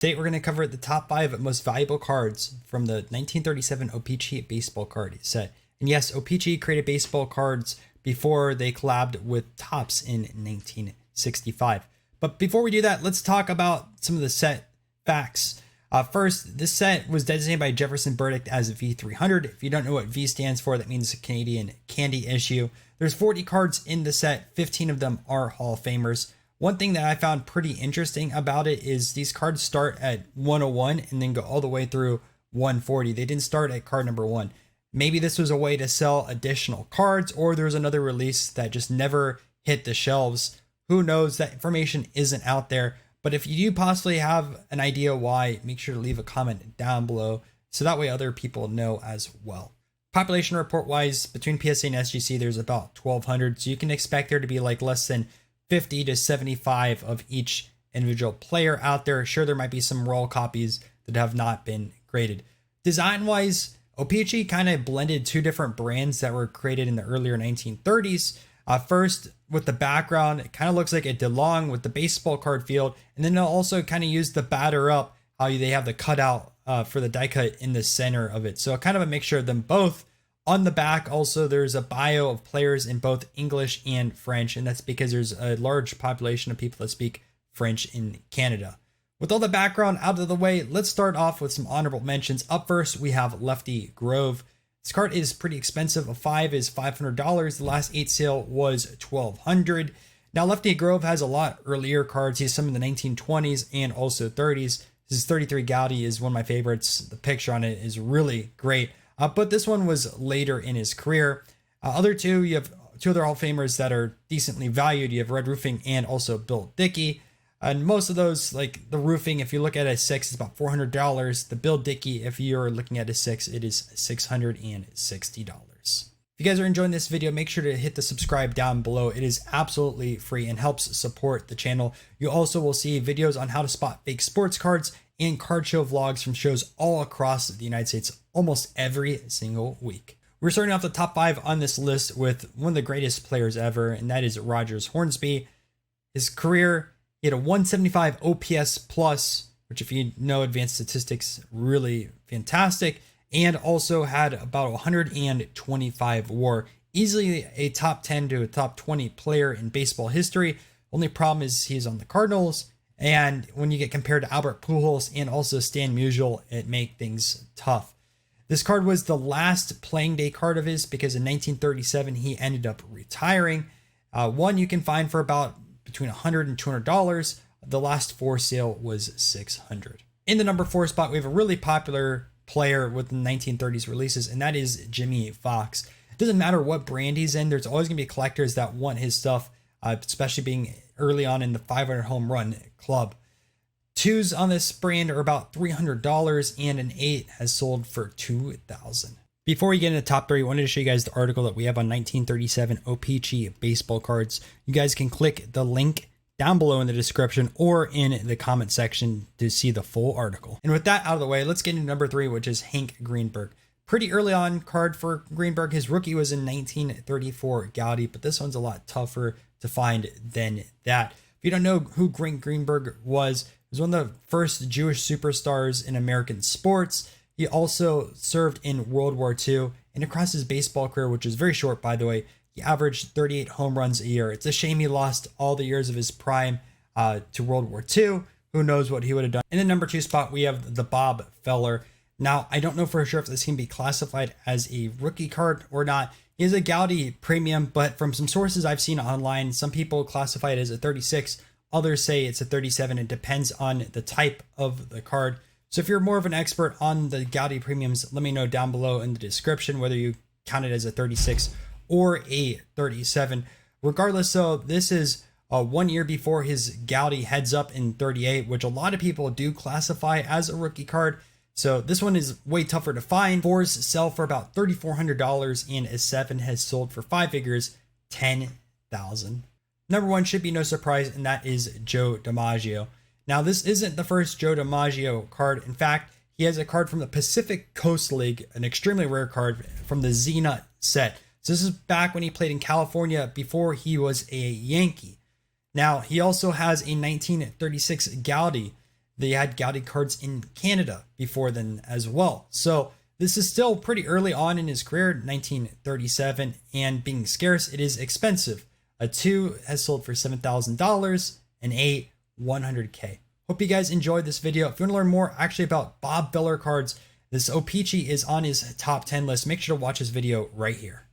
Today we're going to cover the top 5 most valuable cards from the 1937 O-Pee-Chee baseball card set. And yes, O-Pee-Chee created baseball cards before they collabed with Topps in 1965. But before we do that, let's talk about some of the set facts. First, this set was designated by Jefferson Burdick as V300. If you don't know what V stands for, that means Canadian Candy Issue. There's 40 cards in the set. 15 of them are Hall of Famers. One thing that I found pretty interesting about it is these cards start at 101 and then go all the way through 140. They didn't start at card number 1. Maybe this was a way to sell additional cards, or there was another release that just never hit the shelves. Who knows? That information isn't out there. But if you do possibly have an idea why, make sure to leave a comment down below so that way other people know as well. Population report wise, between PSA and SGC, there's about 1,200. So you can expect there to be like less than 50 to 75 of each individual player out there. Sure, there might be some raw copies that have not been graded. Design wise, O-Pee-Chee kind of blended two different brands that were created in the earlier 1930s. First, with the background, it kind of looks like a DeLong with the baseball card field. And then they'll also kind of use the batter up, how they have the cutout for the die cut in the center of it. So kind of a mixture of them both. On the back, also, there's a bio of players in both English and French. And that's because there's a large population of people that speak French in Canada. With all the background out of the way, let's start off with some honorable mentions. Up first, we have Lefty Grove. This card is pretty expensive. A 5 is $500. The last 8 sale was $1,200. Now, Lefty Grove has a lot earlier cards. He has some in the 1920s and also 30s. His 33 Gaudi is one of my favorites. The picture on it is really great. But this one was later in his career. Other two, you have two other Hall of Famers that are decently valued. You have Red Roofing and also Bill Dickey. And most of those, like the Roofing, if you look at a 6, it's about $400. The Bill Dickey, if you're looking at a 6, it is $660. If you guys are enjoying this video, make sure to hit the subscribe down below. It is absolutely free and helps support the channel. You also will see videos on how to spot fake sports cards and card show vlogs from shows all across the United States almost every single week. We're starting off the top 5 on this list with one of the greatest players ever, and that is Rogers Hornsby. His career, he had a 175 OPS plus, which if you know advanced statistics, really fantastic, and also had about 125 WAR. Easily a top 10 to a top 20 player in baseball history. Only problem is he's on the Cardinals, and when you get compared to Albert Pujols and also Stan Musial, it makes things tough. This card was the last playing day card of his because in 1937 he ended up retiring. One you can find for about between $100 and $200. The last 4 sale was $600. In the number 4 spot, we have a really popular player with the 1930s releases, and that is Jimmy Fox. It doesn't matter what brand he's in, there's always going to be collectors that want his stuff, especially being early on in the 500 home run club. 2s on this brand are about $300, and an 8 has sold for $2,000. Before we get into the top 3, I wanted to show you guys the article that we have on 1937 O-Pee-Chee baseball cards. You guys can click the link down below in the description or in the comment section to see the full article. And with that out of the way, let's get into number 3, which is Hank Greenberg. Pretty early on card for Greenberg. His rookie was in 1934 Gaudi, but this one's a lot tougher to find than that. If you don't know who Greenberg was, he was one of the first Jewish superstars in American sports. He also served in World War II, and across his baseball career, which is very short, by the way, he averaged 38 home runs a year. It's a shame he lost all the years of his prime to World War II. Who knows what he would have done. In the number 2 spot, we have the Bob Feller. Now, I don't know for sure if this can be classified as a rookie card or not. He is a Gaudi premium, but from some sources I've seen online, some people classify it as a 36. Others say it's a 37. It depends on the type of the card. So if you're more of an expert on the Gaudi premiums, let me know down below in the description whether you count it as a 36 or a 37. Regardless, though, this is 1 year before his Gaudi heads up in 38, which a lot of people do classify as a rookie card. So this one is way tougher to find. 4s sell for about $3,400, and a 7 has sold for 5 figures, $10,000. Number 1 should be no surprise, and that is Joe DiMaggio. Now, this isn't the first Joe DiMaggio card. In fact, he has a card from the Pacific Coast League, an extremely rare card from the Z-Nut set. So this is back when he played in California before he was a Yankee. Now, he also has a 1936 Gaudi They had Gaudy cards in Canada before then as well. So this is still pretty early on in his career, 1937, and being scarce, it is expensive. A 2 has sold for $7,000, an 8, $100K. Hope you guys enjoyed this video. If you want to learn more actually about Bob Feller cards, this O-Pee-Chee is on his top 10 list. Make sure to watch his video right here.